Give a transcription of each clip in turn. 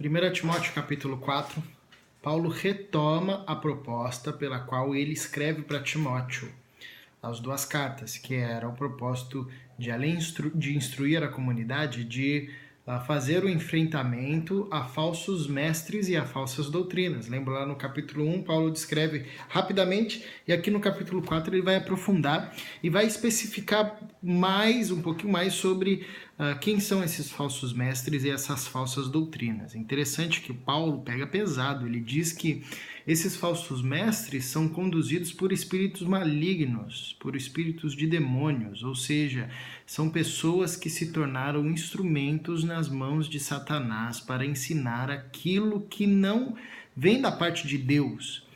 1 Timóteo capítulo 4, Paulo retoma a proposta pela qual ele escreve para Timóteo as duas cartas, que era o propósito de, além de instruir a comunidade, de fazer o enfrentamento a falsos mestres e a falsas doutrinas. Lembra lá no capítulo 1, Paulo descreve rapidamente, e aqui no capítulo 4 ele vai aprofundar e vai especificar um pouquinho mais sobre quem são esses falsos mestres e essas falsas doutrinas. Interessante que Paulo pega pesado, ele diz que esses falsos mestres são conduzidos por espíritos malignos, por espíritos de demônios, ou seja, são pessoas que se tornaram instrumentos nas mãos de Satanás para ensinar aquilo que não vem da parte de Deus.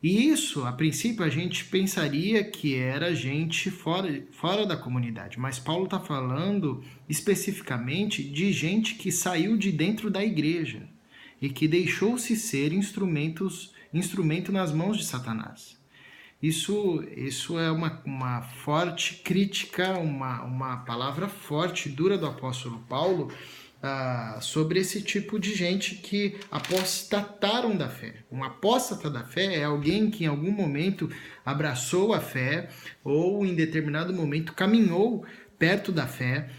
E isso, a princípio, a gente pensaria que era gente fora da comunidade, mas Paulo está falando especificamente de gente que saiu de dentro da igreja e que deixou-se ser instrumento nas mãos de Satanás. Isso é uma forte crítica, uma palavra forte, dura do apóstolo Paulo sobre esse tipo de gente que apostataram da fé. Um apóstata da fé é alguém que em algum momento abraçou a fé ou em determinado momento caminhou perto da fé,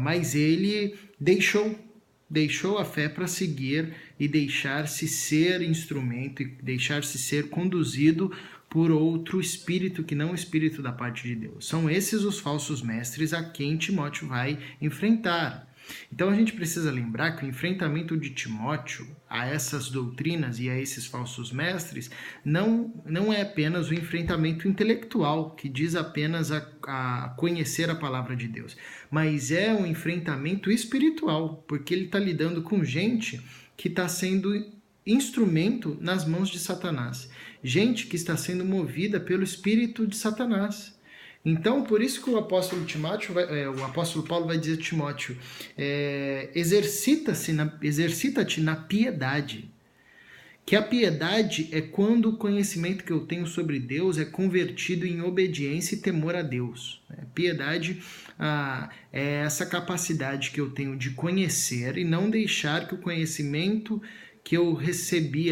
mas ele deixou a fé para seguir e deixar-se ser instrumento e deixar-se ser conduzido por outro espírito que não o espírito da parte de Deus. São esses os falsos mestres a quem Timóteo vai enfrentar. Então a gente precisa lembrar que o enfrentamento de Timóteo a essas doutrinas e a esses falsos mestres não é apenas o enfrentamento intelectual, que diz apenas a conhecer a palavra de Deus, mas é um enfrentamento espiritual, porque ele está lidando com gente que está sendo instrumento nas mãos de Satanás, gente que está sendo movida pelo espírito de Satanás. Então, por isso que o apóstolo Paulo vai dizer a Timóteo, exercita-te na piedade. Que a piedade é quando o conhecimento que eu tenho sobre Deus é convertido em obediência e temor a Deus. Piedade é essa capacidade que eu tenho de conhecer e não deixar que o conhecimento que eu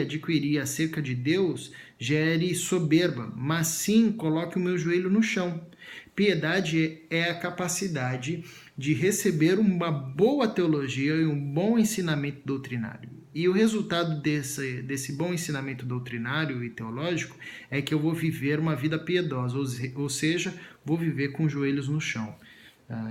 adquiri acerca de Deus gere soberba, mas sim coloque o meu joelho no chão. Piedade é a capacidade de receber uma boa teologia e um bom ensinamento doutrinário. E o resultado desse bom ensinamento doutrinário e teológico é que eu vou viver uma vida piedosa, ou seja, vou viver com os joelhos no chão.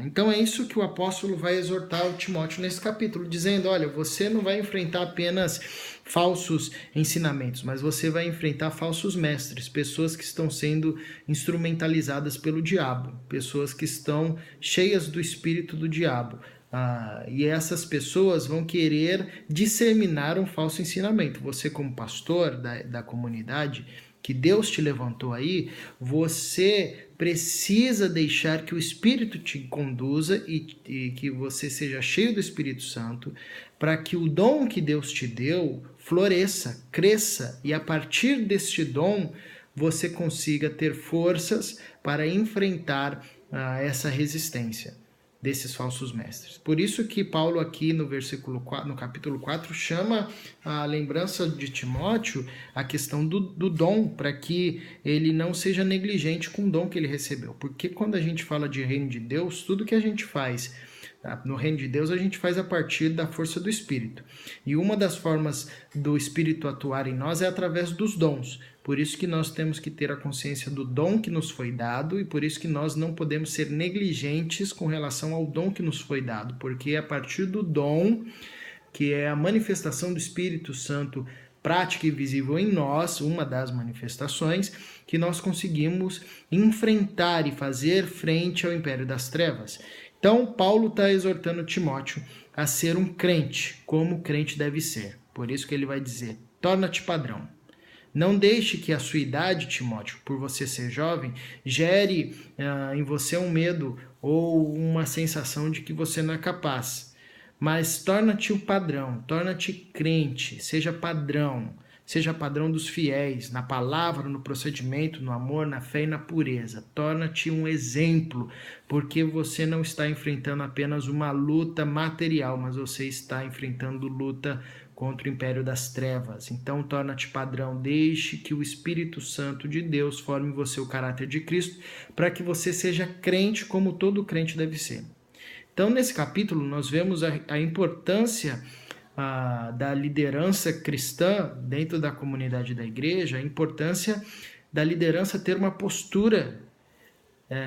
Então é isso que o apóstolo vai exortar o Timóteo nesse capítulo, dizendo, olha, você não vai enfrentar apenas falsos ensinamentos, mas você vai enfrentar falsos mestres, pessoas que estão sendo instrumentalizadas pelo diabo, pessoas que estão cheias do espírito do diabo. E essas pessoas vão querer disseminar um falso ensinamento. Você, como pastor da comunidade, que Deus te levantou aí, você precisa deixar que o Espírito te conduza e que você seja cheio do Espírito Santo, para que o dom que Deus te deu floresça, cresça, e a partir deste dom você consiga ter forças para enfrentar essa resistência desses falsos mestres. Por isso que Paulo aqui no capítulo 4, chama a lembrança de Timóteo a questão do dom, para que ele não seja negligente com o dom que ele recebeu. Porque quando a gente fala de reino de Deus, tudo que a gente faz no reino de Deus, a gente faz a partir da força do Espírito. E uma das formas do Espírito atuar em nós é através dos dons. Por isso que nós temos que ter a consciência do dom que nos foi dado e por isso que nós não podemos ser negligentes com relação ao dom que nos foi dado, porque é a partir do dom, que é a manifestação do Espírito Santo prática e visível em nós, uma das manifestações, que nós conseguimos enfrentar e fazer frente ao império das trevas. Então, Paulo está exortando Timóteo a ser um crente, como o crente deve ser. Por isso que ele vai dizer, torna-te padrão. Não deixe que a sua idade, Timóteo, por você ser jovem, gere em você um medo ou uma sensação de que você não é capaz. Mas torna-te o padrão, torna-te crente, seja padrão, seja padrão dos fiéis, na palavra, no procedimento, no amor, na fé e na pureza. Torna-te um exemplo, porque você não está enfrentando apenas uma luta material, mas você está enfrentando luta contra o império das trevas. Então, torna-te padrão, deixe que o Espírito Santo de Deus forme em você o caráter de Cristo, para que você seja crente como todo crente deve ser. Então, nesse capítulo, nós vemos a importância da liderança cristã dentro da comunidade da igreja, a importância da liderança ter uma postura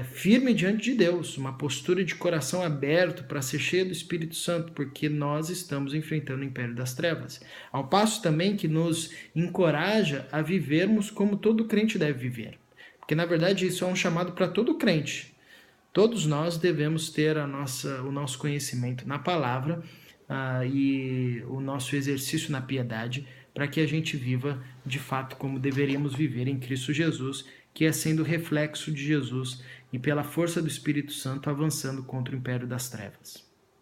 firme diante de Deus, uma postura de coração aberto para ser cheio do Espírito Santo, porque nós estamos enfrentando o império das trevas. Ao passo também que nos encoraja a vivermos como todo crente deve viver, porque na verdade isso é um chamado para todo crente. Todos nós devemos ter o nosso conhecimento na palavra e o nosso exercício na piedade, para que a gente viva de fato como deveríamos viver em Cristo Jesus, que é sendo reflexo de Jesus e pela força do Espírito Santo avançando contra o império das trevas.